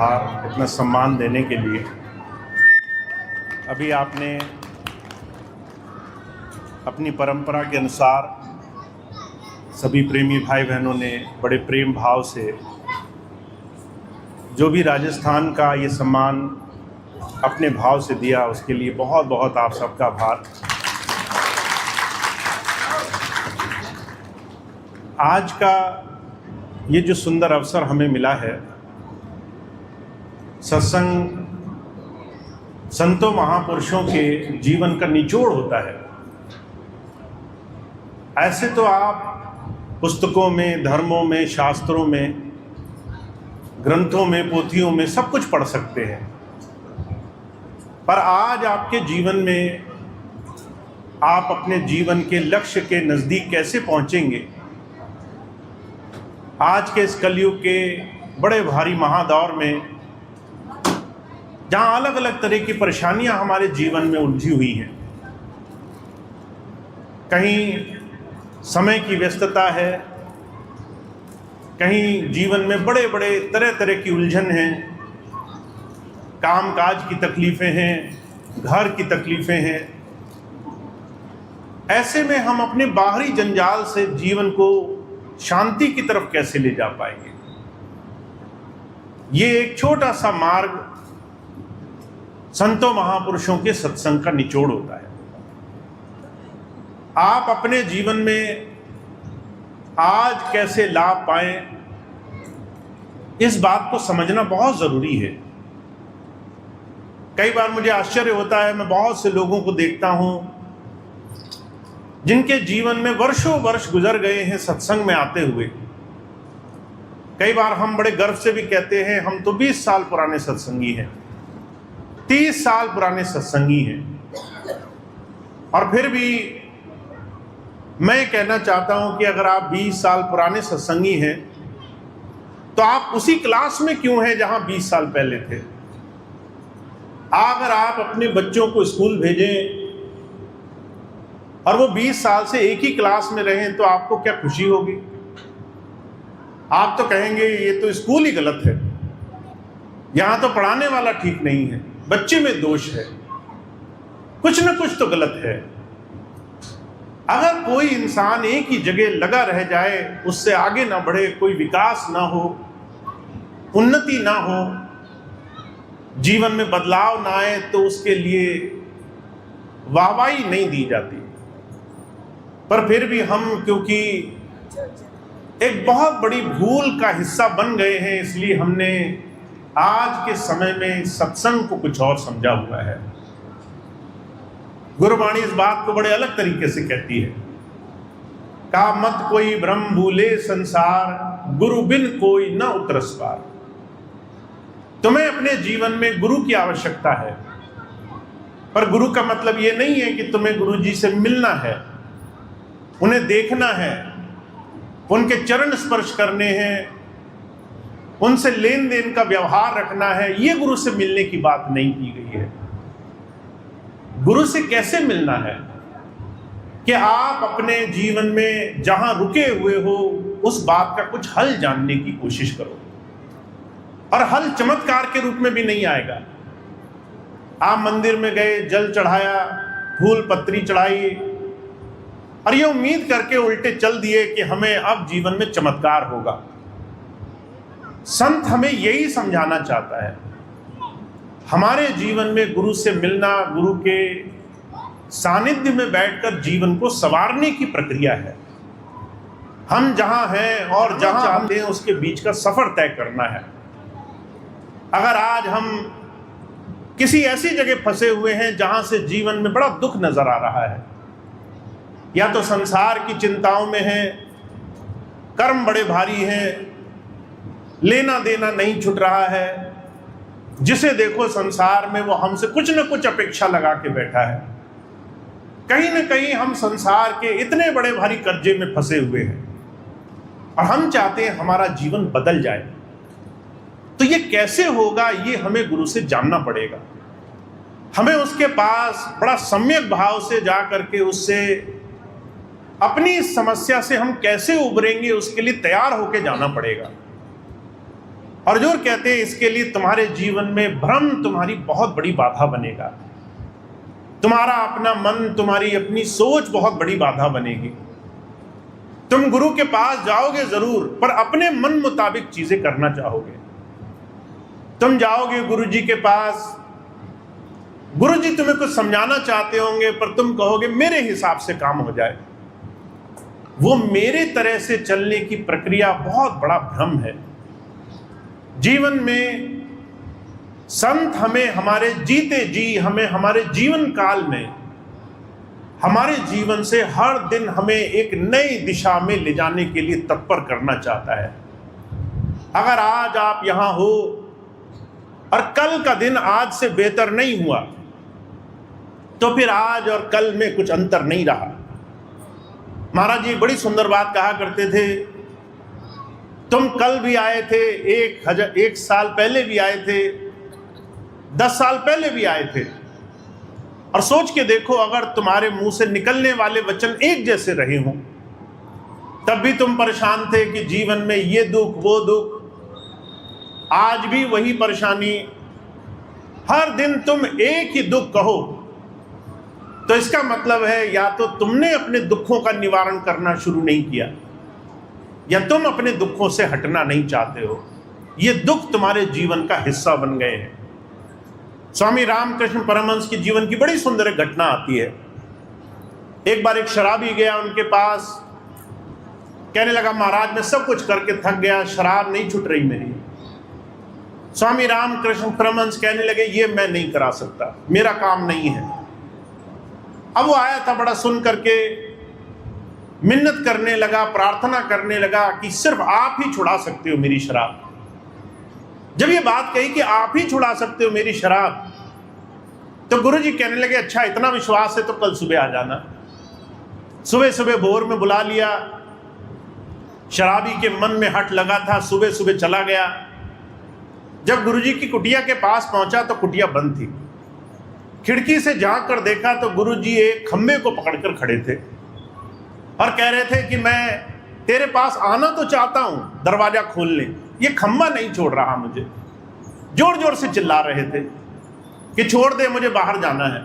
इतना सम्मान देने के लिए। अभी आपने अपनी परंपरा के अनुसार सभी प्रेमी भाई बहनों ने बड़े प्रेम भाव से जो भी राजस्थान का ये सम्मान अपने भाव से दिया, उसके लिए बहुत बहुत आप सबका आभार। आज का ये जो सुंदर अवसर हमें मिला है, सत्संग संतों महापुरुषों के जीवन का निचोड़ होता है। ऐसे तो आप पुस्तकों में, धर्मों में, शास्त्रों में, ग्रंथों में, पोथियों में सब कुछ पढ़ सकते हैं, पर आज आपके जीवन में आप अपने जीवन के लक्ष्य के नज़दीक कैसे पहुंचेंगे। आज के इस कलयुग के बड़े भारी महादौर में, जहाँ अलग अलग तरह की परेशानियां हमारे जीवन में उलझी हुई हैं, कहीं समय की व्यस्तता है, कहीं जीवन में बड़े बड़े तरह तरह की उलझन हैं, कामकाज की तकलीफ़ें हैं, घर की तकलीफ़ें हैं। ऐसे में हम अपने बाहरी जंजाल से जीवन को शांति की तरफ कैसे ले जा पाएंगे। ये एक छोटा सा मार्ग संतों महापुरुषों के सत्संग का निचोड़ होता है। आप अपने जीवन में आज कैसे लाभ पाएं, इस बात को समझना बहुत ज़रूरी है। कई बार मुझे आश्चर्य होता है, मैं बहुत से लोगों को देखता हूं जिनके जीवन में वर्षों वर्ष गुजर गए हैं सत्संग में आते हुए। कई बार हम बड़े गर्व से भी कहते हैं, हम तो 20 साल पुराने सत्संगी हैं, 30 साल पुराने सत्संगी हैं। और फिर भी मैं कहना चाहता हूं कि अगर आप 20 साल पुराने सत्संगी हैं तो आप उसी क्लास में क्यों हैं जहां 20 साल पहले थे। अगर आप अपने बच्चों को स्कूल भेजें और वो 20 साल से एक ही क्लास में रहें तो आपको क्या खुशी होगी। आप तो कहेंगे ये तो स्कूल ही गलत है, यहां तो पढ़ाने वाला ठीक नहीं है, बच्चे में दोष है, कुछ ना कुछ तो गलत है। अगर कोई इंसान एक ही जगह लगा रह जाए, उससे आगे ना बढ़े, कोई विकास ना हो, उन्नति ना हो, जीवन में बदलाव ना आए, तो उसके लिए वाहवाही नहीं दी जाती। पर फिर भी हम क्योंकि एक बहुत बड़ी भूल का हिस्सा बन गए हैं, इसलिए हमने आज के समय में सत्संग को कुछ और समझा हुआ है। गुरुवाणी इस बात को बड़े अलग तरीके से कहती है, का मत कोई भ्रम भूले संसार, गुरु बिन कोई न उतरस पार। तुम्हें अपने जीवन में गुरु की आवश्यकता है, पर गुरु का मतलब ये नहीं है कि तुम्हें गुरु जी से मिलना है, उन्हें देखना है, उनके चरण स्पर्श करने हैं, उनसे लेन देन का व्यवहार रखना है। ये गुरु से मिलने की बात नहीं की गई है। गुरु से कैसे मिलना है कि आप अपने जीवन में जहां रुके हुए हो उस बात का कुछ हल जानने की कोशिश करो। और हल चमत्कार के रूप में भी नहीं आएगा। आप मंदिर में गए, जल चढ़ाया, फूल पत्री चढ़ाई और ये उम्मीद करके उल्टे चल दिए कि हमें अब जीवन में चमत्कार होगा। संत हमें यही समझाना चाहता है, हमारे जीवन में गुरु से मिलना, गुरु के सानिध्य में बैठकर जीवन को संवारने की प्रक्रिया है। हम जहां हैं और जहां चाहते हैं उसके बीच का सफर तय करना है। अगर आज हम किसी ऐसी जगह फंसे हुए हैं जहां से जीवन में बड़ा दुख नजर आ रहा है, या तो संसार की चिंताओं में हैं, कर्म बड़े भारी हैं, लेना देना नहीं छूट रहा है, जिसे देखो संसार में वो हमसे कुछ न कुछ अपेक्षा लगा के बैठा है, कहीं न कहीं हम संसार के इतने बड़े भारी कर्जे में फंसे हुए हैं और हम चाहते हैं हमारा जीवन बदल जाए। तो ये कैसे होगा, ये हमें गुरु से जानना पड़ेगा। हमें उसके पास बड़ा सम्यक भाव से जा करके उससे अपनी इस समस्या से हम कैसे उबरेंगे उसके लिए तैयार होकर जाना पड़ेगा। अर्जुन कहते हैं इसके लिए तुम्हारे जीवन में भ्रम तुम्हारी बहुत बड़ी बाधा बनेगा। तुम्हारा अपना मन, तुम्हारी अपनी सोच बहुत बड़ी बाधा बनेगी। तुम गुरु के पास जाओगे जरूर, पर अपने मन मुताबिक चीजें करना चाहोगे। तुम जाओगे गुरु जी के पास, गुरु जी तुम्हें कुछ समझाना चाहते होंगे, पर तुम कहोगे मेरे हिसाब से काम हो जाए। वो मेरे तरह से चलने की प्रक्रिया बहुत बड़ा भ्रम है। जीवन में संत हमें हमारे जीते जी, हमें हमारे जीवन काल में, हमारे जीवन से हर दिन हमें एक नई दिशा में ले जाने के लिए तत्पर करना चाहता है। अगर आज आप यहां हो और कल का दिन आज से बेहतर नहीं हुआ, तो फिर आज और कल में कुछ अंतर नहीं रहा। महाराज जी बड़ी सुंदर बात कहा करते थे, तुम कल भी आए थे, एक साल पहले भी आए थे, 10 साल पहले भी आए थे, और सोच के देखो अगर तुम्हारे मुंह से निकलने वाले वचन एक जैसे रहे हों, तब भी तुम परेशान थे कि जीवन में ये दुख वो दुख, आज भी वही परेशानी, हर दिन तुम एक ही दुख कहो, तो इसका मतलब है या तो तुमने अपने दुखों का निवारण करना शुरू नहीं किया, या तुम अपने दुखों से हटना नहीं चाहते हो। ये दुख तुम्हारे जीवन का हिस्सा बन गए हैं। स्वामी रामकृष्ण परमहंस की जीवन की बड़ी सुंदर एक घटना आती है। एक बार एक शराबी गया उनके पास, कहने लगा महाराज मैं सब कुछ करके थक गया, शराब नहीं छूट रही मेरी। स्वामी रामकृष्ण परमहंस कहने लगे ये मैं नहीं करा सकता, मेरा काम नहीं है। अब वो आया था, बड़ा सुन करके मिन्नत करने लगा, प्रार्थना करने लगा कि सिर्फ आप ही छुड़ा सकते हो मेरी शराब। जब ये बात कही कि आप ही छुड़ा सकते हो मेरी शराब, तो गुरुजी कहने लगे अच्छा इतना विश्वास है तो कल सुबह आ जाना। सुबह सुबह भोर में बुला लिया। शराबी के मन में हट लगा था, सुबह सुबह चला गया। जब गुरुजी की कुटिया के पास पहुंचा तो कुटिया बंद थी। खिड़की से झांक कर देखा तो गुरुजी एक खंबे को पकड़कर खड़े थे और कह रहे थे कि मैं तेरे पास आना तो चाहता हूं, दरवाजा खोल ले, ये खंबा नहीं छोड़ रहा मुझे। जोर जोर से चिल्ला रहे थे कि छोड़ दे, मुझे बाहर जाना है।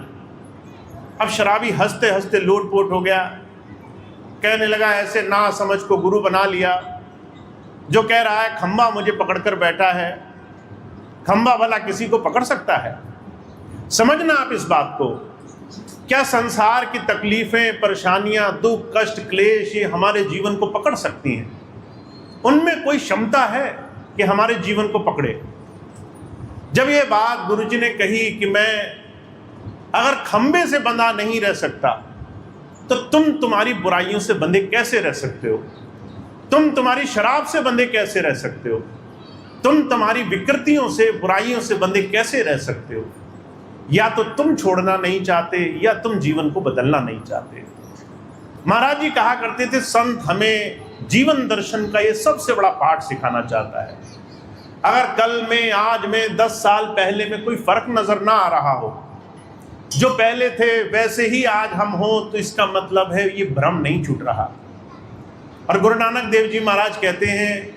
अब शराबी हंसते हंसते लोटपोट हो गया, कहने लगा ऐसे ना समझ को गुरु बना लिया, जो कह रहा है खंबा मुझे पकड़कर बैठा है। खंबा भला किसी को पकड़ सकता है? समझना आप इस बात को, क्या संसार की तकलीफें, परेशानियां, दुख, कष्ट, क्लेश ये हमारे जीवन को पकड़ सकती हैं? उनमें कोई क्षमता है कि हमारे जीवन को पकड़े? जब ये बात गुरुजी ने कही कि मैं अगर खंबे से बंधा नहीं रह सकता, तो तुम तुम्हारी बुराइयों से बंधे कैसे रह सकते हो? तुम तुम्हारी शराब से बंधे कैसे रह सकते हो? तुम तुम्हारी विकृतियों से, बुराइयों से बंधे कैसे रह सकते हो? या तो तुम छोड़ना नहीं चाहते या तुम जीवन को बदलना नहीं चाहते। महाराज जी कहा करते थे संत हमें जीवन दर्शन का ये सबसे बड़ा पाठ सिखाना चाहता है। अगर कल में, आज में, 10 साल पहले में कोई फर्क नजर ना आ रहा हो, जो पहले थे वैसे ही आज हम हो, तो इसका मतलब है ये भ्रम नहीं छूट रहा। और गुरु नानक देव जी महाराज कहते हैं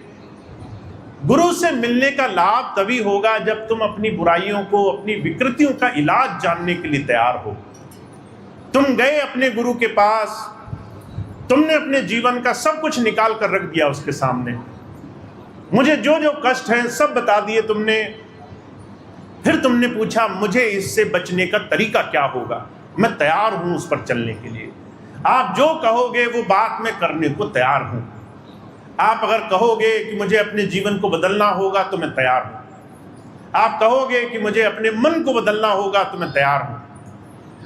गुरु से मिलने का लाभ तभी होगा जब तुम अपनी बुराइयों को, अपनी विकृतियों का इलाज जानने के लिए तैयार हो। तुम गए अपने गुरु के पास, तुमने अपने जीवन का सब कुछ निकाल कर रख दिया उसके सामने, मुझे जो जो कष्ट है सब बता दिए तुमने। फिर तुमने पूछा मुझे इससे बचने का तरीका क्या होगा, मैं तैयार हूं उस पर चलने के लिए। आप जो कहोगे वो बात मैं करने को तैयार हूं। आप अगर कहोगे कि मुझे अपने जीवन को बदलना होगा तो मैं तैयार हूं। आप कहोगे कि मुझे अपने मन को बदलना होगा तो मैं तैयार हूं।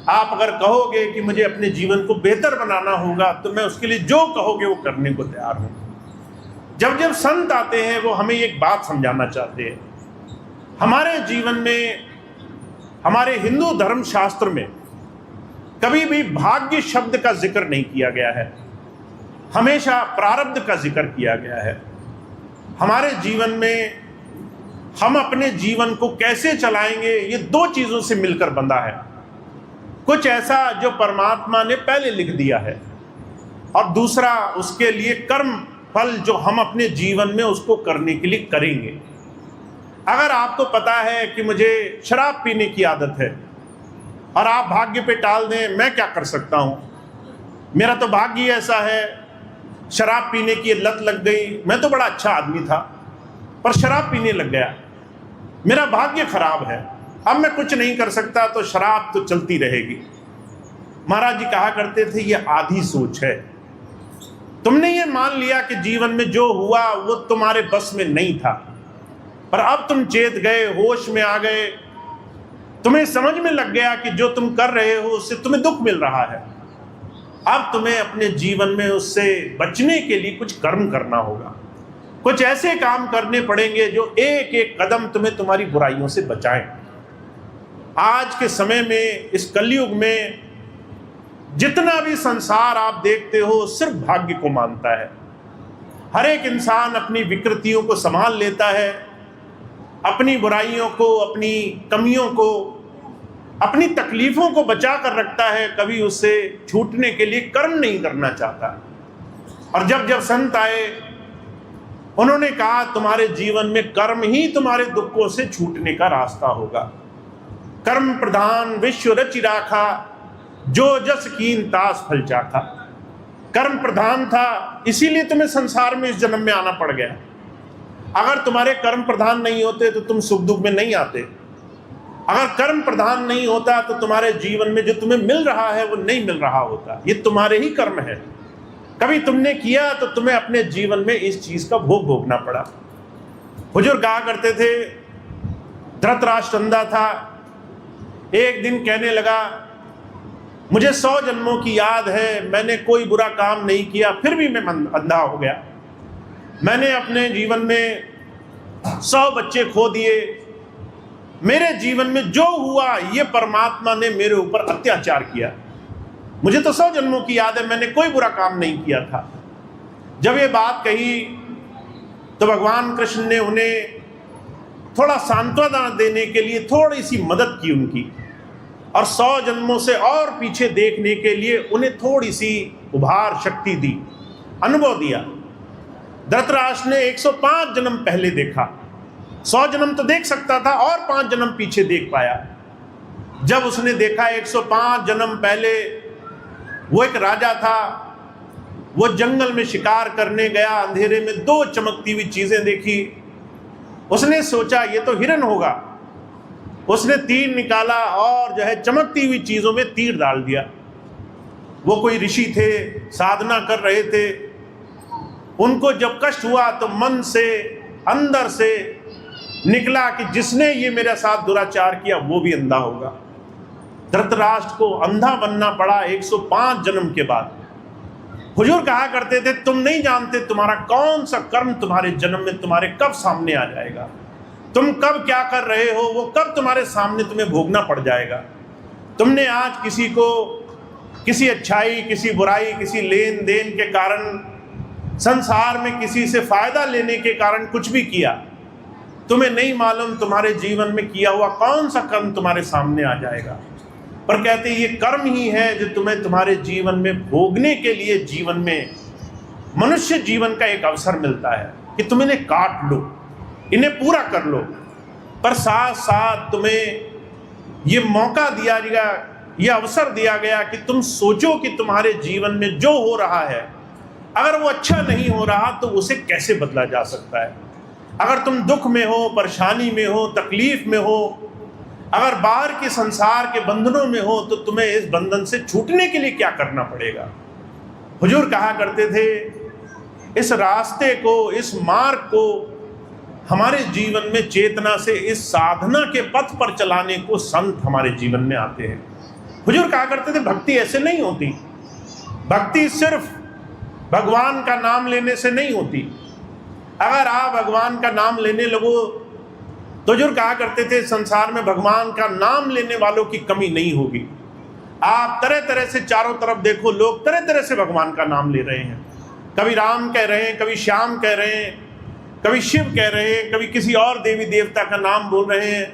आप अगर कहोगे कि मुझे अपने जीवन को बेहतर बनाना होगा तो मैं उसके लिए जो कहोगे वो करने को तैयार हूं। जब जब संत आते हैं वो हमें एक बात समझाना चाहते हैं। हमारे जीवन में, हमारे हिंदू धर्म शास्त्र में कभी भी भाग्य शब्द का जिक्र नहीं किया गया है, हमेशा प्रारब्ध का जिक्र किया गया है। हमारे जीवन में हम अपने जीवन को कैसे चलाएंगे ये 2 चीजों से मिलकर बंधा है। कुछ ऐसा जो परमात्मा ने पहले लिख दिया है, और दूसरा उसके लिए कर्म फल जो हम अपने जीवन में उसको करने के लिए करेंगे। अगर आपको पता है कि मुझे शराब पीने की आदत है और आप भाग्य पे टाल दें, मैं क्या कर सकता हूं, मेरा तो भाग्य ऐसा है, शराब पीने की लत लग गई, मैं तो बड़ा अच्छा आदमी था पर शराब पीने लग गया, मेरा भाग्य खराब है, अब मैं कुछ नहीं कर सकता, तो शराब तो चलती रहेगी। महाराज जी कहा करते थे ये आधी सोच है। तुमने ये मान लिया कि जीवन में जो हुआ वो तुम्हारे बस में नहीं था, पर अब तुम चेत गए, होश में आ गए, तुम्हें समझ में लग गया कि जो तुम कर रहे हो उससे तुम्हें दुख मिल रहा है। अब तुम्हें अपने जीवन में उससे बचने के लिए कुछ कर्म करना होगा, कुछ ऐसे काम करने पड़ेंगे जो एक एक कदम तुम्हें तुम्हारी बुराइयों से बचाएं। आज के समय में, इस कलयुग में, जितना भी संसार आप देखते हो सिर्फ भाग्य को मानता है। हर एक इंसान अपनी विकृतियों को संभाल लेता है, अपनी बुराइयों को, अपनी कमियों को, अपनी तकलीफों को बचा कर रखता है, कभी उससे छूटने के लिए कर्म नहीं करना चाहता। और जब जब संत आए उन्होंने कहा तुम्हारे जीवन में कर्म ही तुम्हारे दुखों से छूटने का रास्ता होगा। कर्म प्रधान विश्व रचि राखा, जो जस कीन तास फल चाखा। कर्म प्रधान था, इसीलिए तुम्हें संसार में इस जन्म में आना पड़ गया। अगर तुम्हारे कर्म प्रधान नहीं होते तो तुम सुख दुख में नहीं आते। अगर कर्म प्रधान नहीं होता तो तुम्हारे जीवन में जो तुम्हें मिल रहा है वो नहीं मिल रहा होता। ये तुम्हारे ही कर्म है, कभी तुमने किया तो तुम्हें अपने जीवन में इस चीज का भोग भोगना पड़ा। हुजूर कहा करते थे, धृतराष्ट्र अंधा था, एक दिन कहने लगा मुझे 100 जन्मों की याद है, मैंने कोई बुरा काम नहीं किया फिर भी मैं अंधा हो गया। मैंने अपने जीवन में 100 बच्चे खो दिए, मेरे जीवन में जो हुआ ये परमात्मा ने मेरे ऊपर अत्याचार किया। मुझे तो 100 जन्मों की याद है, मैंने कोई बुरा काम नहीं किया था। जब ये बात कही तो भगवान कृष्ण ने उन्हें थोड़ा सांत्वना देने के लिए थोड़ी सी मदद की उनकी, और 100 जन्मों से और पीछे देखने के लिए उन्हें थोड़ी सी उभार शक्ति दी, अनुभव दिया। धृतराष्ट्र ने 105 जन्म पहले देखा, 100 जन्म तो देख सकता था और 5 जन्म पीछे देख पाया। जब उसने देखा 105 जन्म पहले वो एक राजा था, वो जंगल में शिकार करने गया, अंधेरे में 2 चमकती हुई चीजें देखी। उसने सोचा ये तो हिरन होगा, उसने तीर निकाला और जो है चमकती हुई चीजों में तीर डाल दिया। वो कोई ऋषि थे, साधना कर रहे थे, उनको जब कष्ट हुआ तो मन से, अंदर से निकला कि जिसने ये मेरे साथ दुराचार किया वो भी अंधा होगा। धृतराष्ट्र को अंधा बनना पड़ा 105 जन्म के बाद। हुजूर कहा करते थे तुम नहीं जानते तुम्हारा कौन सा कर्म तुम्हारे जन्म में तुम्हारे कब सामने आ जाएगा, तुम कब क्या कर रहे हो वो कब तुम्हारे सामने तुम्हें भोगना पड़ जाएगा। तुमने आज किसी को, किसी अच्छाई, किसी बुराई, किसी लेन देन के कारण, संसार में किसी से फायदा लेने के कारण कुछ भी किया, तुम्हें नहीं मालूम तुम्हारे जीवन में किया हुआ कौन सा कर्म तुम्हारे सामने आ जाएगा। पर कहते ये कर्म ही है जो तुम्हें तुम्हारे जीवन में भोगने के लिए, जीवन में मनुष्य जीवन का एक अवसर मिलता है कि तुम इन्हें काट लो, इन्हें पूरा कर लो, पर साथ साथ तुम्हें ये मौका दिया गया, ये अवसर दिया गया कि तुम सोचो कि तुम्हारे जीवन में जो हो रहा है अगर वो अच्छा नहीं हो रहा तो उसे कैसे बदला जा सकता है। अगर तुम दुख में हो, परेशानी में हो, तकलीफ में हो, अगर बाहर के संसार के बंधनों में हो तो तुम्हें इस बंधन से छूटने के लिए क्या करना पड़ेगा। हुजूर कहा करते थे इस रास्ते को, इस मार्ग को हमारे जीवन में चेतना से, इस साधना के पथ पर चलाने को संत हमारे जीवन में आते हैं। हुजूर कहा करते थे भक्ति ऐसे नहीं होती, भक्ति सिर्फ भगवान का नाम लेने से नहीं होती। अगर आप भगवान का नाम लेने लगो तो हुजूर कहा करते थे संसार में भगवान का नाम लेने वालों की कमी नहीं होगी। आप तरह तरह से चारों तरफ देखो, लोग तरह तरह से भगवान का नाम ले रहे हैं, कभी राम कह रहे हैं, कभी श्याम कह रहे हैं, कभी शिव कह रहे हैं, कभी किसी और देवी देवता का नाम बोल रहे हैं।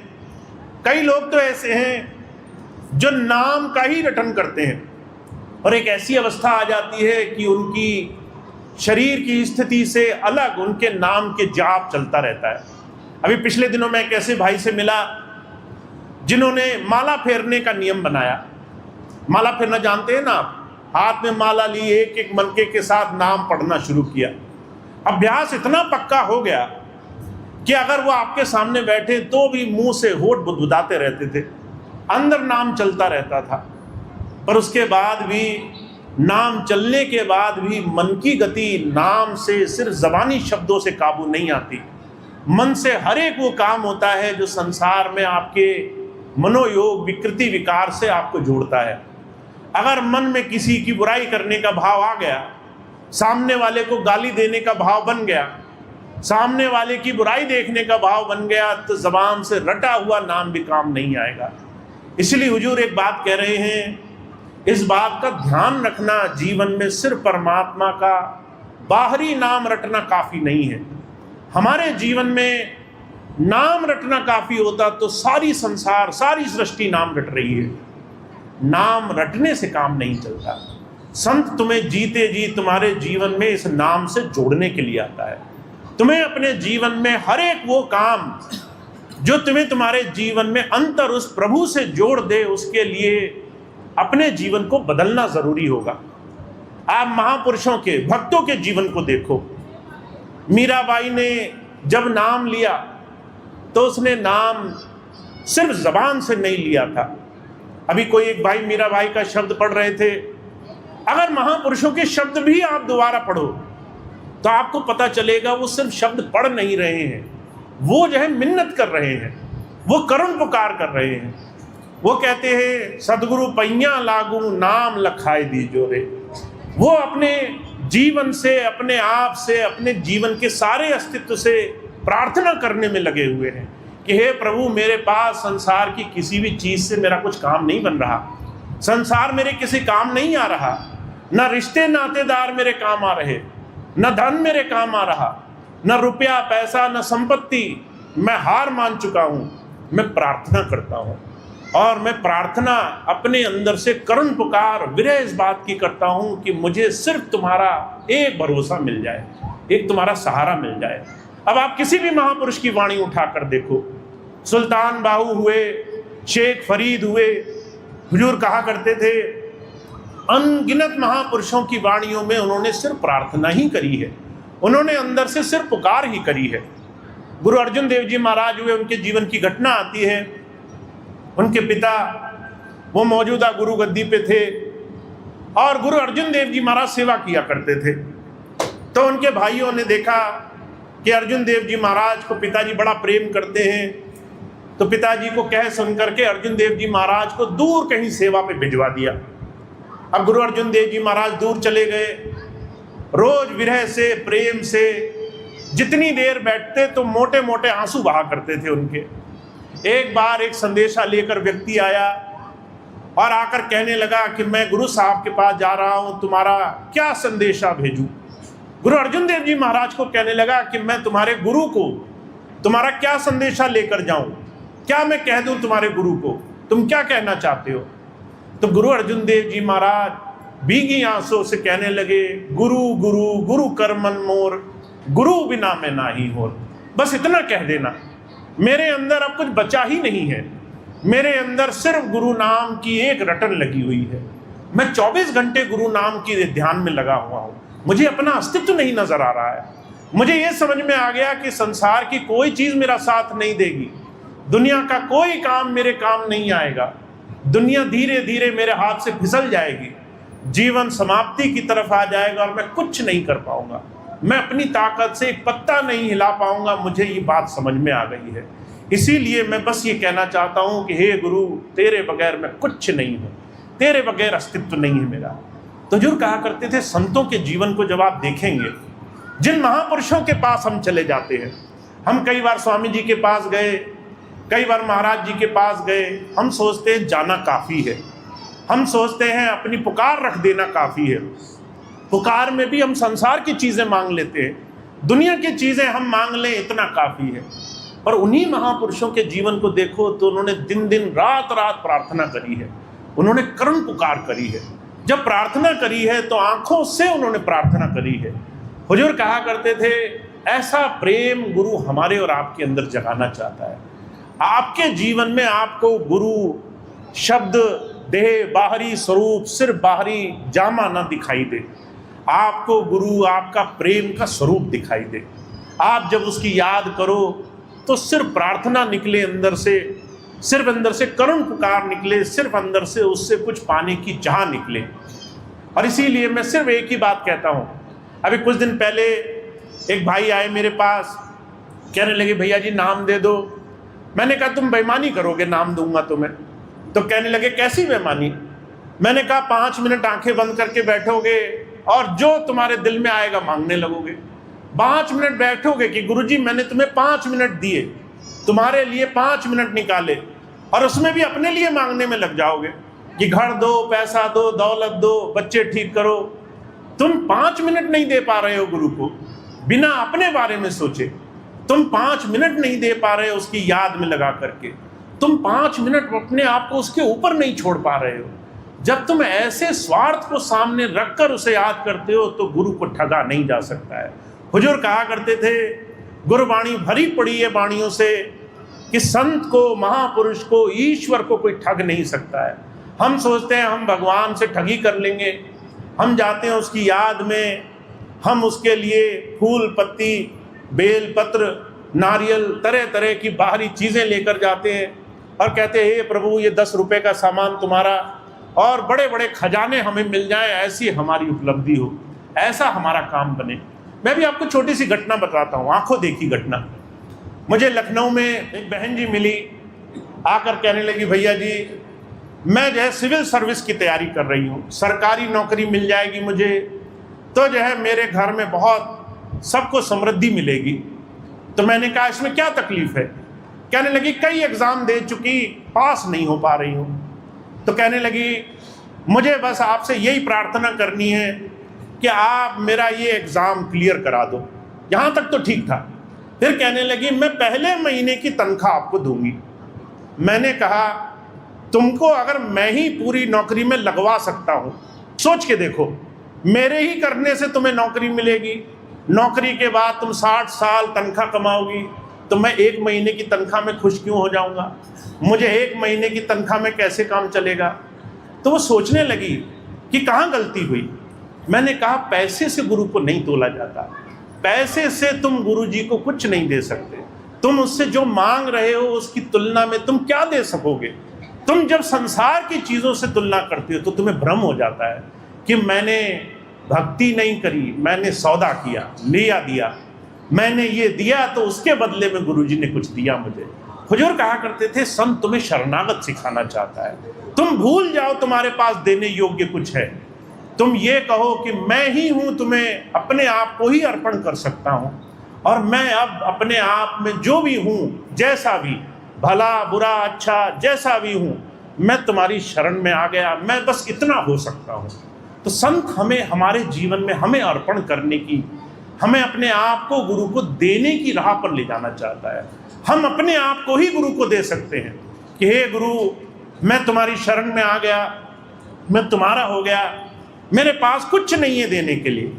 कई लोग तो ऐसे हैं जो नाम का ही रटन करते हैं और एक ऐसी अवस्था आ जाती है कि उनकी शरीर की स्थिति से अलग उनके नाम के जाप चलता रहता है। अभी पिछले दिनों मैं एक ऐसे भाई से मिला जिन्होंने माला फेरने का नियम बनाया। माला फेरना जानते हैं ना आप? हाथ में माला ली, एक एक मलके के साथ नाम पढ़ना शुरू किया। अभ्यास इतना पक्का हो गया कि अगर वो आपके सामने बैठे तो भी मुंह से होठ बुदबुदाते रहते थे, अंदर नाम चलता रहता था। पर उसके बाद भी, नाम चलने के बाद भी मन की गति नाम से, सिर्फ ज़बानी शब्दों से काबू नहीं आती। मन से हर एक वो काम होता है जो संसार में आपके मनोयोग विकृति विकार से आपको जोड़ता है। अगर मन में किसी की बुराई करने का भाव आ गया, सामने वाले को गाली देने का भाव बन गया, सामने वाले की बुराई देखने का भाव बन गया, तो जबान से रटा हुआ नाम भी काम नहीं आएगा। इसलिए हुजूर एक बात कह रहे हैं, इस बात का ध्यान रखना, जीवन में सिर्फ परमात्मा का बाहरी नाम रटना काफ़ी नहीं है। हमारे जीवन में नाम रटना काफ़ी होता तो सारी संसार, सारी सृष्टि नाम रट रही है। नाम रटने से काम नहीं चलता। संत तुम्हें जीते जी तुम्हारे जीवन में इस नाम से जोड़ने के लिए आता है। तुम्हें अपने जीवन में हर एक वो काम जो तुम्हें तुम्हारे जीवन में अंतर उस प्रभु से जोड़ दे, उसके लिए अपने जीवन को बदलना जरूरी होगा। आप महापुरुषों के, भक्तों के जीवन को देखो। मीराबाई ने जब नाम लिया तो उसने नाम सिर्फ जबान से नहीं लिया था। अभी कोई एक भाई मीराबाई का शब्द पढ़ रहे थे। अगर महापुरुषों के शब्द भी आप दोबारा पढ़ो तो आपको पता चलेगा वो सिर्फ शब्द पढ़ नहीं रहे हैं, वो जो है मिन्नत कर रहे हैं, वो करुण पुकार कर रहे हैं। वो कहते हैं, सदगुरु पैया लागू नाम लखाए दीजो रे। वो अपने जीवन से, अपने आप से, अपने जीवन के सारे अस्तित्व से प्रार्थना करने में लगे हुए हैं कि हे प्रभु, मेरे पास संसार की किसी भी चीज़ से मेरा कुछ काम नहीं बन रहा, संसार मेरे किसी काम नहीं आ रहा, न रिश्ते नातेदार मेरे काम आ रहे, न धन मेरे काम आ रहा, न रुपया पैसा, न संपत्ति। मैं हार मान चुका हूँ। मैं प्रार्थना करता हूँ और मैं प्रार्थना अपने अंदर से करुण पुकार, विरह इस बात की करता हूँ कि मुझे सिर्फ तुम्हारा एक भरोसा मिल जाए, एक तुम्हारा सहारा मिल जाए। अब आप किसी भी महापुरुष की वाणी उठाकर देखो, सुल्तान बाहू हुए, शेख फरीद हुए, हुजूर कहा करते थे, अनगिनत महापुरुषों की वाणियों में उन्होंने सिर्फ प्रार्थना ही करी है, उन्होंने अंदर से सिर्फ पुकार ही करी है। गुरु अर्जुन देव जी महाराज हुए, उनके जीवन की घटना आती है। उनके पिता वो मौजूदा गुरु गद्दी पे थे और गुरु अर्जुन देव जी महाराज सेवा किया करते थे। तो उनके भाइयों ने देखा कि अर्जुन देव जी महाराज को पिताजी बड़ा प्रेम करते हैं, तो पिताजी को कह सुन करके अर्जुन देव जी महाराज को दूर कहीं सेवा पे भिजवा दिया। अब गुरु अर्जुन देव जी महाराज दूर चले गए। रोज विरह से, प्रेम से जितनी देर बैठते तो मोटे मोटे आंसू बहा करते थे उनके। एक बार एक संदेशा लेकर व्यक्ति आया और आकर कहने लगा कि मैं गुरु साहब के पास जा रहा हूँ, तुम्हारा क्या संदेशा भेजूं। गुरु अर्जुन देव जी महाराज को कहने लगा कि मैं तुम्हारे गुरु को तुम्हारा क्या संदेशा लेकर जाऊं, क्या मैं कह दूं तुम्हारे गुरु को, तुम क्या कहना चाहते हो। तो गुरु अर्जुन देव जी महाराज भीगी आंसू से कहने लगे, गुरु गुरु गुरु कर मन मोर, गुरु बिना मैं ना ही हो। बस इतना कह देना, मेरे अंदर अब कुछ बचा ही नहीं है, मेरे अंदर सिर्फ गुरु नाम की एक रटन लगी हुई है। मैं 24 घंटे गुरु नाम की ध्यान में लगा हुआ हूँ, मुझे अपना अस्तित्व नहीं नजर आ रहा है। मुझे ये समझ में आ गया कि संसार की कोई चीज़ मेरा साथ नहीं देगी, दुनिया का कोई काम मेरे काम नहीं आएगा, दुनिया धीरे धीरे मेरे हाथ से फिसल जाएगी, जीवन समाप्ति की तरफ आ जाएगा और मैं कुछ नहीं कर पाऊंगा, मैं अपनी ताकत से एक पत्ता नहीं हिला पाऊंगा। मुझे ये बात समझ में आ गई है। इसीलिए मैं बस ये कहना चाहता हूँ कि हे गुरु, तेरे बगैर मैं कुछ नहीं हूँ, तेरे बगैर अस्तित्व नहीं है मेरा। तो हुजूर कहा करते थे, संतों के जीवन को जब आप देखेंगे, जिन महापुरुषों के पास हम चले जाते हैं, हम कई बार स्वामी जी के पास गए, कई बार महाराज जी के पास गए, हम सोचते हैं जाना काफ़ी है, हम सोचते हैं अपनी पुकार रख देना काफ़ी है। पुकार में भी हम संसार की चीज़ें मांग लेते हैं, दुनिया की चीज़ें हम मांग लें, इतना काफ़ी है। और उन्हीं महापुरुषों के जीवन को देखो तो उन्होंने दिन दिन रात रात प्रार्थना करी है, उन्होंने करुण पुकार करी है। जब प्रार्थना करी है तो आंखों से उन्होंने प्रार्थना करी है। हुजूर कहा करते थे, ऐसा प्रेम गुरु हमारे और आपके अंदर जगाना चाहता है। आपके जीवन में आपको गुरु शब्द, देह, बाहरी स्वरूप, सिर्फ बाहरी जामा ना दिखाई दे, आपको गुरु आपका प्रेम का स्वरूप दिखाई दे। आप जब उसकी याद करो तो सिर्फ प्रार्थना निकले अंदर से, सिर्फ अंदर से करुण पुकार निकले, सिर्फ अंदर से उससे कुछ पाने की चाह निकले। और इसीलिए मैं सिर्फ एक ही बात कहता हूँ। अभी कुछ दिन पहले एक भाई आए मेरे पास, कहने लगे भैया जी नाम दे दो। मैंने कहा तुम बेईमानी करोगे, नाम दूंगा तुम्हें। तो कहने लगे कैसी बेईमानी? मैंने कहा 5 मिनट आंखें बंद करके बैठोगे और जो तुम्हारे दिल में आएगा मांगने लगोगे। 5 मिनट बैठोगे कि गुरुजी मैंने तुम्हें 5 मिनट दिए, तुम्हारे लिए 5 मिनट निकाले, और उसमें भी अपने लिए मांगने में लग जाओगे कि घर दो, पैसा दो, दौलत दो, बच्चे ठीक करो। तुम 5 मिनट नहीं दे पा रहे हो गुरु को, बिना अपने बारे में सोचे। तुम 5 मिनट नहीं दे पा रहे हो उसकी याद में लगा करके। तुम 5 मिनट अपने आप को उसके ऊपर नहीं छोड़ पा रहे हो। जब तुम ऐसे स्वार्थ को सामने रखकर उसे याद करते हो तो गुरु को ठगा नहीं जा सकता है। हुजूर कहा करते थे, गुरबाणी भरी पड़ी है बाणियों से कि संत को, महापुरुष को, ईश्वर को कोई ठग नहीं सकता है। हम सोचते हैं हम भगवान से ठगी कर लेंगे, हम जाते हैं उसकी याद में, हम उसके लिए फूल पत्ती, बेल पत्र, नारियल, तरह तरह की बाहरी चीज़ें लेकर जाते हैं और कहते हैं हे प्रभु ये 10 रुपये का सामान तुम्हारा, और बड़े बड़े खजाने हमें मिल जाएं, ऐसी हमारी उपलब्धि हो, ऐसा हमारा काम बने। मैं भी आपको छोटी सी घटना बताता हूँ, आंखों देखी घटना। मुझे लखनऊ में एक बहन जी मिली, आकर कहने लगी भैया जी मैं जो है सिविल सर्विस की तैयारी कर रही हूँ, सरकारी नौकरी मिल जाएगी मुझे तो जो है मेरे घर में बहुत सबको समृद्धि मिलेगी। तो मैंने कहा इसमें क्या तकलीफ है? कहने लगी कई एग्ज़ाम दे चुकी, पास नहीं हो पा रही हूँ। तो कहने लगी मुझे बस आपसे यही प्रार्थना करनी है कि आप मेरा ये एग्ज़ाम क्लियर करा दो। यहाँ तक तो ठीक था। फिर कहने लगी मैं पहले महीने की तनख्वाह आपको दूंगी। मैंने कहा तुमको अगर मैं ही पूरी नौकरी में लगवा सकता हूँ, सोच के देखो, मेरे ही करने से तुम्हें नौकरी मिलेगी, नौकरी के बाद तुम 60 साल तनख्वाह कमाओगी, तो मैं 1 महीने की तनख्वाह में खुश क्यों हो जाऊँगा? मुझे 1 महीने की तनख्वाह में कैसे काम चलेगा? तो वो सोचने लगी कि कहाँ गलती हुई। मैंने कहा पैसे से गुरु को नहीं तोला जाता, पैसे से तुम गुरु जी को कुछ नहीं दे सकते। तुम उससे जो मांग रहे हो उसकी तुलना में तुम क्या दे सकोगे? तुम जब संसार की चीज़ों से तुलना करते हो तो तुम्हें भ्रम हो जाता है कि मैंने भक्ति नहीं करी, मैंने सौदा किया, लिया दिया, मैंने ये दिया तो उसके बदले में गुरु जी ने कुछ दिया मुझे। हुजूर कहा करते थे संत तुम्हें शरणागत सिखाना चाहता है। तुम भूल जाओ तुम्हारे पास देने योग्य कुछ है, तुम ये कहो कि मैं ही हूँ, तुम्हें अपने आप को ही अर्पण कर सकता हूँ, और मैं अब अपने आप में जो भी हूँ, जैसा भी, भला बुरा अच्छा जैसा भी हूँ, मैं तुम्हारी शरण में आ गया, मैं बस इतना हो सकता हूँ। तो संत हमें हमारे जीवन में हमें अर्पण करने की, हमें अपने आप को गुरु को देने की राह पर ले जाना चाहता है। हम अपने आप को ही गुरु को दे सकते हैं कि हे गुरु मैं तुम्हारी शरण में आ गया, मैं तुम्हारा हो गया, मेरे पास कुछ नहीं है देने के लिए,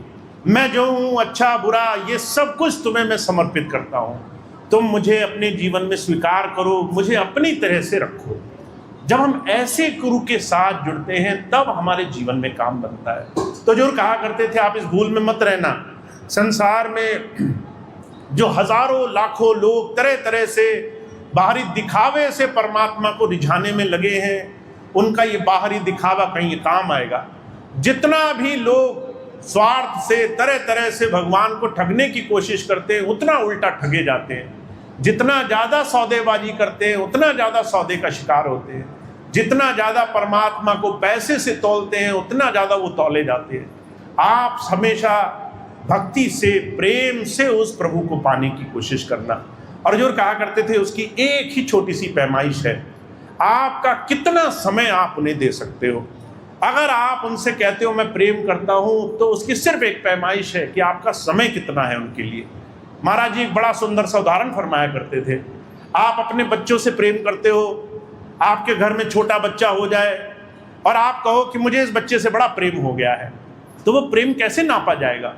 मैं जो हूँ अच्छा बुरा ये सब कुछ तुम्हें मैं समर्पित करता हूँ, तुम मुझे अपने जीवन में स्वीकार करो, मुझे अपनी तरह से रखो। जब हम ऐसे गुरु के साथ जुड़ते हैं तब हमारे जीवन में काम बनता है। तो जो कहा करते थे आप इस भूल में मत रहना, संसार में जो हजारों लाखों लोग तरह तरह से बाहरी दिखावे से परमात्मा को रिझाने में लगे हैं, उनका ये बाहरी दिखावा कहीं काम आएगा। जितना भी लोग स्वार्थ से तरह तरह से भगवान को ठगने की कोशिश करते हैं उतना उल्टा ठगे जाते हैं। जितना ज़्यादा सौदेबाजी करते हैं उतना ज़्यादा सौदे का शिकार होते हैं। जितना ज़्यादा परमात्मा को पैसे से तौलते हैं उतना ज़्यादा वो तौले जाते हैं। आप हमेशा भक्ति से, प्रेम से उस प्रभु को पाने की कोशिश करना। और जो कहा करते थे उसकी एक ही छोटी सी पैमाइश है, आपका कितना समय आप उन्हें दे सकते हो। अगर आप उनसे कहते हो मैं प्रेम करता हूँ तो उसकी सिर्फ एक पैमाइश है कि आपका समय कितना है उनके लिए। महाराज जी एक बड़ा सुंदर सा उदाहरण फरमाया करते थे, आप अपने बच्चों से प्रेम करते हो, आपके घर में छोटा बच्चा हो जाए और आप कहो कि मुझे इस बच्चे से बड़ा प्रेम हो गया है, तो वो प्रेम कैसे नापा जाएगा?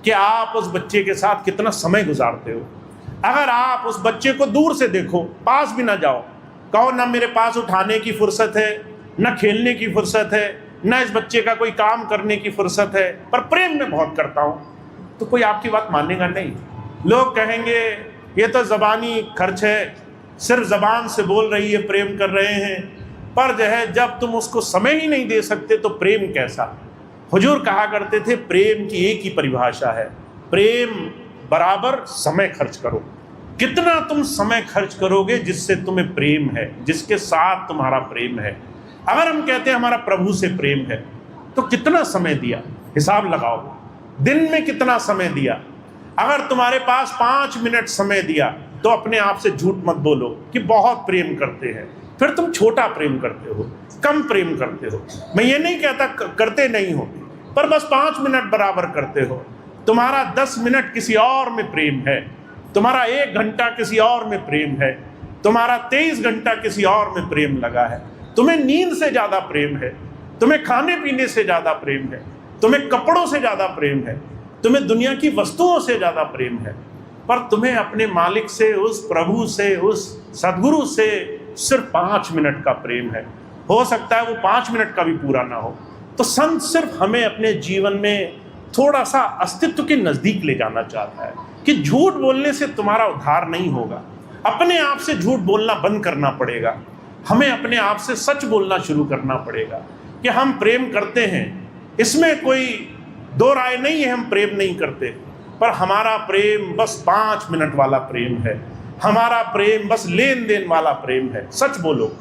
कि आप उस बच्चे के साथ कितना समय गुजारते हो। अगर आप उस बच्चे को दूर से देखो, पास भी ना जाओ, कहो ना मेरे पास उठाने की फुर्सत है, न खेलने की फुर्सत है, न इस बच्चे का कोई काम करने की फुर्सत है, पर प्रेम में बहुत करता हूं, तो कोई आपकी बात मानेगा नहीं। लोग कहेंगे ये तो ज़बानी खर्च है, सिर्फ ज़बान से बोल रही है, प्रेम कर रहे हैं, पर जो है जब तुम उसको समय ही नहीं दे सकते तो प्रेम कैसा। हुजूर कहा करते थे प्रेम की एक ही परिभाषा है, प्रेम बराबर समय खर्च करो। कितना तुम समय खर्च करोगे जिससे तुम्हें प्रेम है, जिसके साथ तुम्हारा प्रेम है। अगर हम कहते हैं हमारा प्रभु से प्रेम है तो कितना समय दिया, हिसाब लगाओ, दिन में कितना समय दिया। अगर तुम्हारे पास 5 मिनट समय दिया तो अपने आप से झूठ मत बोलो कि बहुत प्रेम करते हैं, फिर तुम छोटा प्रेम करते हो, कम प्रेम करते हो। मैं ये नहीं कहता करते नहीं हो, पर बस 5 मिनट बराबर करते हो। तुम्हारा 10 मिनट किसी और में प्रेम है, तुम्हारा 1 घंटा किसी और में प्रेम है, तुम्हारा 23 घंटा किसी और में प्रेम लगा है। तुम्हें नींद से ज़्यादा प्रेम है, तुम्हें खाने पीने से ज़्यादा प्रेम है, तुम्हें कपड़ों से ज़्यादा प्रेम है, तुम्हें दुनिया की वस्तुओं से ज़्यादा प्रेम है, पर तुम्हें अपने मालिक से, उस प्रभु से, उस सद्गुरु से सिर्फ 5 मिनट का प्रेम है। हो सकता है वो 5 मिनट का भी पूरा ना हो। तो संत सिर्फ हमें अपने जीवन में थोड़ा सा अस्तित्व के नज़दीक ले जाना चाहता है कि झूठ बोलने से तुम्हारा उद्धार नहीं होगा, अपने आप से झूठ बोलना बंद करना पड़ेगा। हमें अपने आप से सच बोलना शुरू करना पड़ेगा कि हम प्रेम करते हैं, इसमें कोई दो राय नहीं है, हम प्रेम नहीं करते, पर हमारा प्रेम बस 5 मिनट वाला प्रेम है, हमारा प्रेम बस लेन देन वाला प्रेम है। सच बोलो,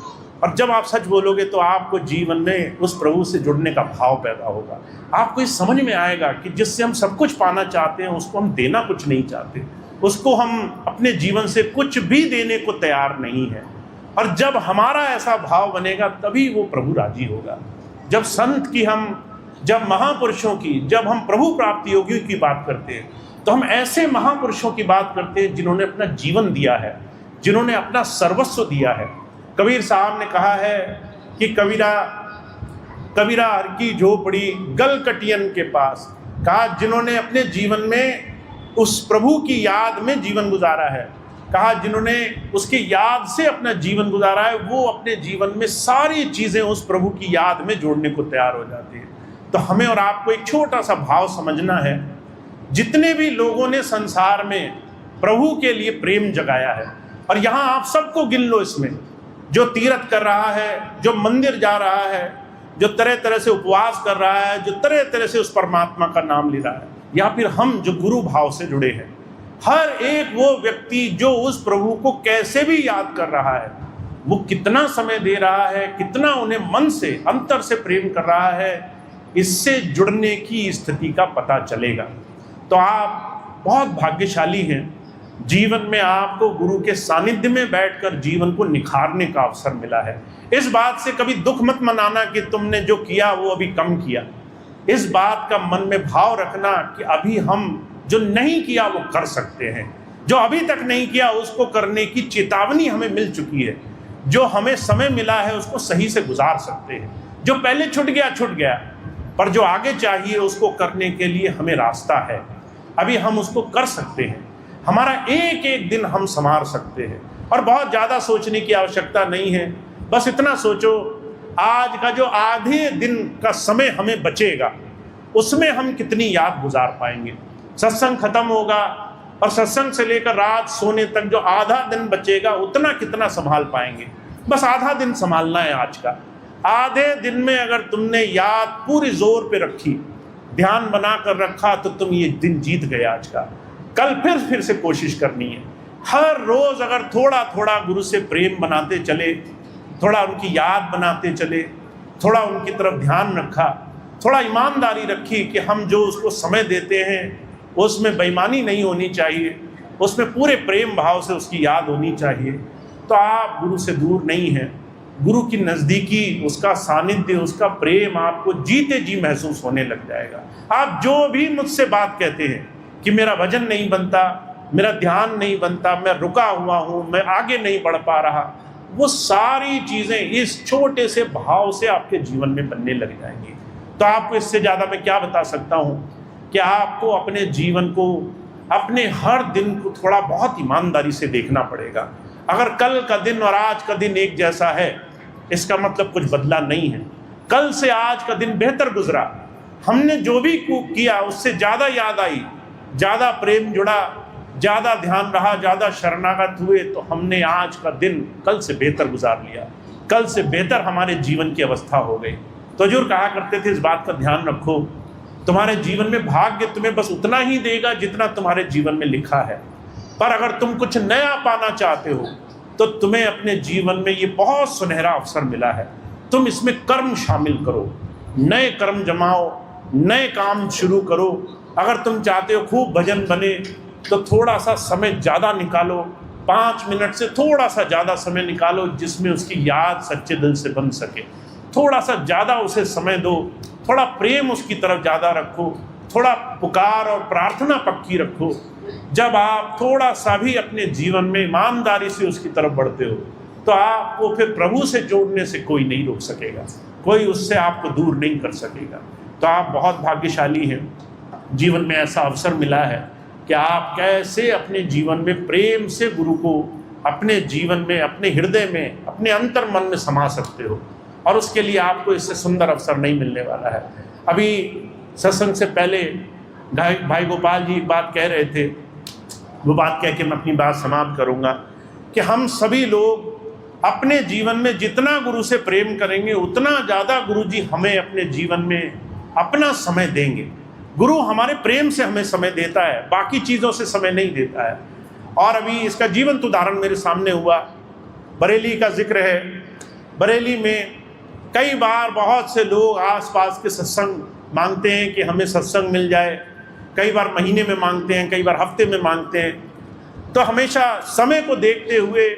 और जब आप सच बोलोगे तो आपको जीवन में उस प्रभु से जुड़ने का भाव पैदा होगा। आपको इस समझ में आएगा कि जिससे हम सब कुछ पाना चाहते हैं उसको हम देना कुछ नहीं चाहते, उसको हम अपने जीवन से कुछ भी देने को तैयार नहीं है। और जब हमारा ऐसा भाव बनेगा तभी वो प्रभु राजी होगा। जब संत की जब महापुरुषों की, जब हम प्रभु प्राप्ति योगियों की बात करते हैं तो हम ऐसे महापुरुषों की बात करते हैं जिन्होंने अपना जीवन दिया है, जिन्होंने अपना सर्वस्व दिया है। कबीर साहब ने कहा है कि कबीरा हर की झोपड़ी गल कटियन के पास, कहा जिन्होंने अपने जीवन में उस प्रभु की याद में जीवन गुजारा है, कहा जिन्होंने उसकी याद से अपना जीवन गुजारा है, वो अपने जीवन में सारी चीज़ें उस प्रभु की याद में जोड़ने को तैयार हो जाती है। तो हमें और आपको एक छोटा सा भाव समझना है, जितने भी लोगों ने संसार में प्रभु के लिए प्रेम जगाया है, और यहाँ आप सबको गिन लो, इसमें जो तीर्थ कर रहा है, जो मंदिर जा रहा है, जो तरह तरह से उपवास कर रहा है, जो तरह तरह से उस परमात्मा का नाम ले रहा है, या फिर हम जो गुरु भाव से जुड़े हैं, हर एक वो व्यक्ति जो उस प्रभु को कैसे भी याद कर रहा है, वो कितना समय दे रहा है, कितना उन्हें मन से अंतर से प्रेम कर रहा है, इससे जुड़ने की स्थिति का पता चलेगा। तो आप बहुत भाग्यशाली हैं, जीवन में आपको गुरु के सानिध्य में बैठकर जीवन को निखारने का अवसर मिला है। इस बात से कभी दुख मत मनाना कि तुमने जो किया वो अभी कम किया। इस बात का मन में भाव रखना कि अभी हम जो नहीं किया वो कर सकते हैं, जो अभी तक नहीं किया उसको करने की चेतावनी हमें मिल चुकी है, जो हमें समय मिला है उसको सही से गुजार सकते हैं। जो पहले छूट गया, पर जो आगे चाहिए उसको करने के लिए हमें रास्ता है, अभी हम उसको कर सकते हैं। हमारा एक एक दिन हम संवार सकते हैं, और बहुत ज़्यादा सोचने की आवश्यकता नहीं है। बस इतना सोचो, आज का जो आधे दिन का समय हमें बचेगा उसमें हम कितनी याद गुजार पाएंगे। सत्संग खत्म होगा और सत्संग से लेकर रात सोने तक जो आधा दिन बचेगा उतना कितना संभाल पाएंगे। बस आधा दिन संभालना है आज का। आधे दिन में अगर तुमने याद पूरी जोर पे रखी, ध्यान बना कर रखा, तो तुम ये दिन जीत गए आज का। कल फिर से कोशिश करनी है। हर रोज अगर थोड़ा थोड़ा गुरु से प्रेम बनाते चले, थोड़ा उनकी याद बनाते चले, थोड़ा उनकी तरफ ध्यान रखा, थोड़ा ईमानदारी रखी कि हम जो उसको समय देते हैं उसमें बेईमानी नहीं होनी चाहिए, उसमें पूरे प्रेम भाव से उसकी याद होनी चाहिए, तो आप गुरु से दूर नहीं हैं। गुरु की नज़दीकी, उसका सानिध्य, उसका प्रेम आपको जीते जी महसूस होने लग जाएगा। आप जो भी मुझसे बात कहते हैं कि मेरा भजन नहीं बनता, मेरा ध्यान नहीं बनता, मैं रुका हुआ हूँ, मैं आगे नहीं बढ़ पा रहा, वो सारी चीज़ें इस छोटे से भाव से आपके जीवन में बनने लग जाएंगी। तो आपको इससे ज़्यादा मैं क्या बता सकता हूँ कि आपको अपने जीवन को, अपने हर दिन को थोड़ा बहुत ईमानदारी से देखना पड़ेगा। अगर कल का दिन और आज का दिन एक जैसा है, इसका मतलब कुछ बदला नहीं है। कल से आज का दिन बेहतर गुजरा, हमने जो भी किया उससे ज़्यादा याद आई, ज़्यादा प्रेम जुड़ा, ज़्यादा ध्यान रहा, ज़्यादा शरणागत हुए, तो हमने आज का दिन कल से बेहतर गुजार लिया, कल से बेहतर हमारे जीवन की अवस्था हो गई। तो हजूर कहा करते थे, इस बात का ध्यान रखो, तुम्हारे जीवन में भाग्य तुम्हें बस उतना ही देगा जितना तुम्हारे जीवन में लिखा है, पर अगर तुम कुछ नया पाना चाहते हो तो तुम्हें अपने जीवन में ये बहुत सुनहरा अवसर मिला है, तुम इसमें कर्म शामिल करो, नए कर्म जमाओ, नए काम शुरू करो। अगर तुम चाहते हो खूब भजन बने तो थोड़ा सा समय ज़्यादा निकालो, 5 मिनट से थोड़ा सा ज़्यादा समय निकालो जिसमें उसकी याद सच्चे दिल से बन सके, थोड़ा सा ज़्यादा उसे समय दो, थोड़ा प्रेम उसकी तरफ ज़्यादा रखो, थोड़ा पुकार और प्रार्थना पक्की रखो। जब आप थोड़ा सा भी अपने जीवन में ईमानदारी से उसकी तरफ बढ़ते हो तो आपको फिर प्रभु से जोड़ने से कोई नहीं रोक सकेगा, कोई उससे आपको दूर नहीं कर सकेगा। तो आप बहुत भाग्यशाली हैं, जीवन में ऐसा अवसर मिला है कि आप कैसे अपने जीवन में प्रेम से गुरु को अपने जीवन में, अपने हृदय में, अपने अंतर मन में समा सकते हो, और उसके लिए आपको इससे सुंदर अवसर नहीं मिलने वाला है। अभी सत्संग से पहले भाई गोपाल जी एक बात कह रहे थे, वो बात कह के मैं अपनी बात समाप्त करूंगा कि हम सभी लोग अपने जीवन में जितना गुरु से प्रेम करेंगे उतना ज़्यादा गुरु जी हमें अपने जीवन में अपना समय देंगे। गुरु हमारे प्रेम से हमें समय देता है, बाकी चीज़ों से समय नहीं देता है। और अभी इसका जीवंत उदाहरण मेरे सामने हुआ, बरेली का जिक्र है। बरेली में कई बार बहुत से लोग आसपास के सत्संग मांगते हैं कि हमें सत्संग मिल जाए, कई बार महीने में मांगते हैं, कई बार हफ्ते में मांगते हैं। तो हमेशा समय को देखते हुए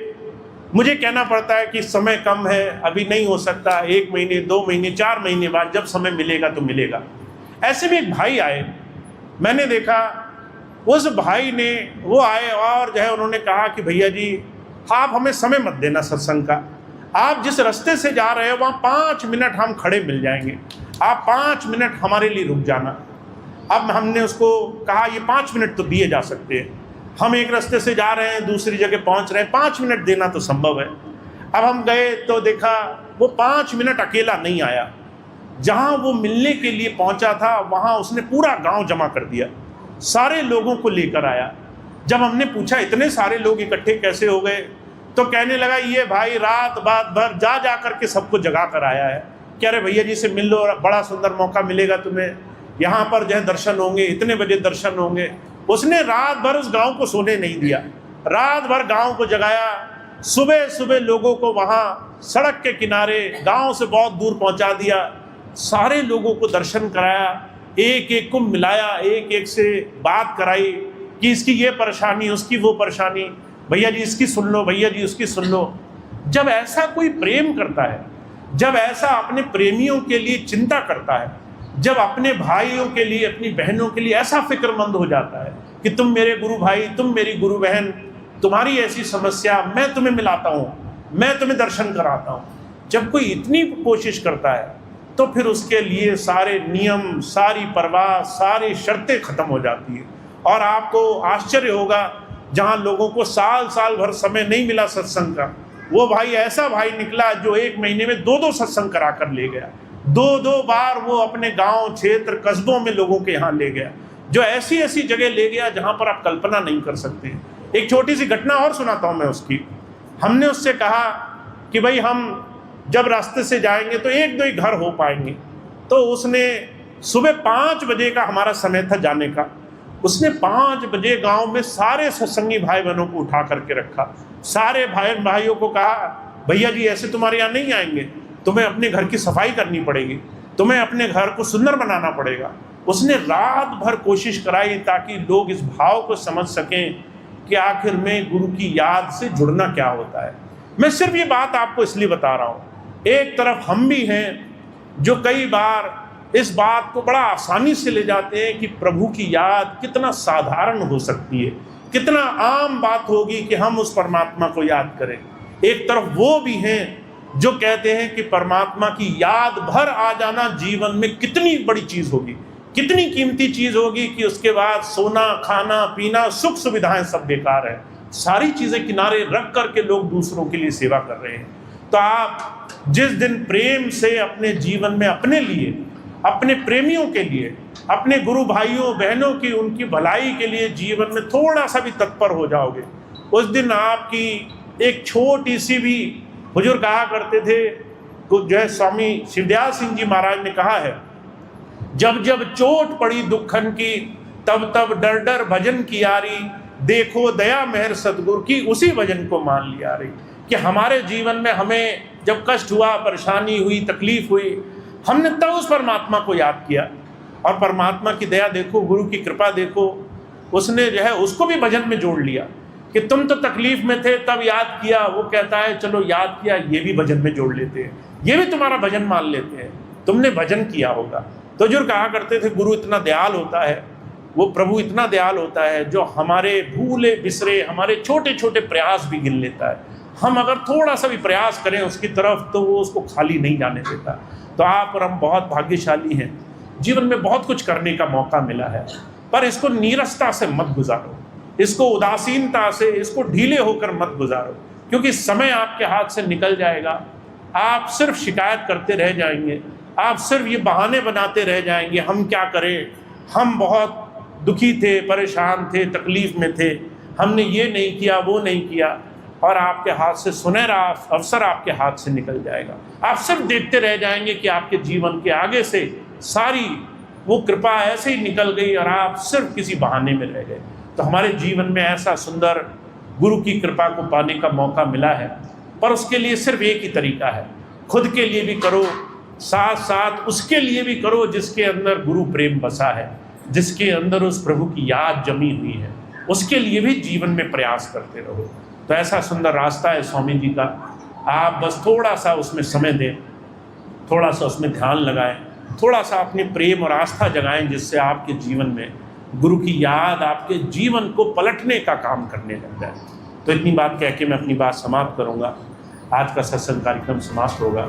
मुझे कहना पड़ता है कि समय कम है, अभी नहीं हो सकता, 1 महीने 2 महीने 4 महीने बाद जब समय मिलेगा तो मिलेगा। ऐसे में एक भाई आए, मैंने देखा उस भाई ने, वो आए और जो है उन्होंने कहा कि भैया जी आप हमें समय मत देना सत्संग का, आप जिस रास्ते से जा रहे हो वहाँ 5 मिनट हम खड़े मिल जाएंगे, आप 5 मिनट हमारे लिए रुक जाना। अब हमने उसको कहा ये 5 मिनट तो दिए जा सकते हैं, हम एक रास्ते से जा रहे हैं दूसरी जगह पहुंच रहे हैं, 5 मिनट देना तो संभव है। अब हम गए तो देखा वो 5 मिनट अकेला नहीं आया, जहां वो मिलने के लिए पहुंचा था वहां उसने पूरा गांव जमा कर दिया, सारे लोगों को लेकर आया। जब हमने पूछा इतने सारे लोग इकट्ठे कैसे हो गए, तो कहने लगा ये भाई रात भर जा करके सबको जगा कर आया है। कह रहे भैया जी से मिल लो, बड़ा सुंदर मौका मिलेगा तुम्हें, यहाँ पर जो है दर्शन होंगे, इतने बजे दर्शन होंगे। उसने रात भर उस गांव को सोने नहीं दिया, रात भर गांव को जगाया, सुबह सुबह लोगों को वहाँ सड़क के किनारे गांव से बहुत दूर पहुँचा दिया, सारे लोगों को दर्शन कराया, एक एक को मिलाया, एक एक से बात कराई कि इसकी ये परेशानी, उसकी वो परेशानी, भैया जी इसकी सुन लो, भैया जी उसकी सुन लो। जब ऐसा कोई प्रेम करता है, जब ऐसा अपने प्रेमियों के लिए चिंता करता है, जब अपने भाइयों के लिए, अपनी बहनों के लिए ऐसा फिक्रमंद हो जाता है कि तुम मेरे गुरु भाई, तुम मेरी गुरु बहन, तुम्हारी ऐसी समस्या मैं तुम्हें मिलाता हूँ, मैं तुम्हें दर्शन कराता हूँ, जब कोई इतनी कोशिश करता है तो फिर उसके लिए सारे नियम, सारी परवाह, सारी शर्तें खत्म हो जाती है। और आपको आश्चर्य होगा, जहाँ लोगों को साल साल भर समय नहीं मिला सत्संग का, वो भाई ऐसा भाई निकला जो 1 महीने में 2-2 सत्संग करा कर ले गया, 2-2 बार वो अपने गांव, क्षेत्र, कस्बों में लोगों के यहाँ ले गया, जो ऐसी ऐसी जगह ले गया जहाँ पर आप कल्पना नहीं कर सकते। एक छोटी सी घटना और सुनाता हूँ मैं उसकी। हमने उससे कहा कि भाई हम जब रास्ते से जाएंगे तो 1-2 ही घर हो पाएंगे। तो उसने सुबह 5 बजे का हमारा समय था जाने का, उसने 5 बजे गांव में सारे सत्संगी भाई बहनों को उठा करके रखा, सारे भाइयों को कहा भैया जी ऐसे तुम्हारे यहाँ नहीं आएंगे, तुम्हें अपने घर की सफाई करनी पड़ेगी, तुम्हें अपने घर को सुंदर बनाना पड़ेगा। उसने रात भर कोशिश कराई ताकि लोग इस भाव को समझ सकें कि आखिर में गुरु की याद से जुड़ना क्या होता है। मैं सिर्फ ये बात आपको इसलिए बता रहा हूँ, एक तरफ हम भी हैं जो कई बार इस बात को बड़ा आसानी से ले जाते हैं कि प्रभु की याद कितना साधारण हो सकती है, कितना आम बात होगी कि हम उस परमात्मा को याद करें। एक तरफ वो भी हैं जो कहते हैं कि परमात्मा की याद भर आ जाना जीवन में कितनी बड़ी चीज़ होगी, कितनी कीमती चीज होगी कि उसके बाद सोना, खाना, पीना, सुख सुविधाएं सब बेकार है, सारी चीजें किनारे रख करके लोग दूसरों के लिए सेवा कर रहे हैं। तो आप जिस दिन प्रेम से अपने जीवन में अपने लिए, अपने प्रेमियों के लिए, अपने गुरु भाइयों बहनों की, उनकी भलाई के लिए जीवन में थोड़ा सा भी तत्पर हो जाओगे, उस दिन आपकी एक छोटी सी भी, हुजूर कहा करते थे, तो जो है स्वामी शिवदयाल सिंह जी महाराज ने कहा है, जब जब चोट पड़ी दुखन की, तब तब डर डर भजन की यारी, देखो दया मेहर सतगुरु की, उसी भजन को मान लिया रही। कि हमारे जीवन में हमें जब कष्ट हुआ, परेशानी हुई, तकलीफ हुई, हमने तब उस परमात्मा को याद किया, और परमात्मा की दया देखो, गुरु की कृपा देखो, उसने जो है उसको भी भजन में जोड़ लिया कि तुम तो तकलीफ में थे तब याद किया, वो कहता है चलो याद किया, ये भी भजन में जोड़ लेते हैं, ये भी तुम्हारा भजन मान लेते हैं, तुमने भजन किया होगा। तो जो कहा करते थे, गुरु इतना दयाल होता है, वो प्रभु इतना दयाल होता है, जो हमारे भूले बिसरे, हमारे छोटे छोटे प्रयास भी गिन लेता है। हम अगर थोड़ा सा भी प्रयास करें उसकी तरफ, तो वो उसको खाली नहीं जाने देता। तो आप और हम बहुत भाग्यशाली हैं, जीवन में बहुत कुछ करने का मौका मिला है, पर इसको नीरसता से मत गुजारो, इसको उदासीनता से, इसको ढीले होकर मत गुजारो, क्योंकि समय आपके हाथ से निकल जाएगा। आप सिर्फ शिकायत करते रह जाएंगे, आप सिर्फ ये बहाने बनाते रह जाएंगे, हम क्या करें, हम बहुत दुखी थे, परेशान थे, तकलीफ में थे, हमने ये नहीं किया, वो नहीं किया, और आपके हाथ से सुनहरा अवसर आपके हाथ से निकल जाएगा। आप सिर्फ देखते रह जाएंगे कि आपके जीवन के आगे से सारी वो कृपा ऐसे ही निकल गई और आप सिर्फ किसी बहाने में रह गए। तो हमारे जीवन में ऐसा सुंदर गुरु की कृपा को पाने का मौका मिला है, पर उसके लिए सिर्फ एक ही तरीका है, खुद के लिए भी करो, साथ साथ उसके लिए भी करो जिसके अंदर गुरु प्रेम बसा है, जिसके अंदर उस प्रभु की याद जमी हुई है, उसके लिए भी जीवन में प्रयास करते रहो। तो ऐसा सुंदर रास्ता है स्वामी जी का, आप बस थोड़ा सा उसमें समय दें, थोड़ा सा उसमें ध्यान लगाएं, थोड़ा सा अपने प्रेम और आस्था जगाएं, जिससे आपके जीवन में गुरु की याद आपके जीवन को पलटने का काम करने लग जाए। तो इतनी बात कह के मैं अपनी बात समाप्त करूंगा। आज का सत्संग कार्यक्रम समाप्त होगा।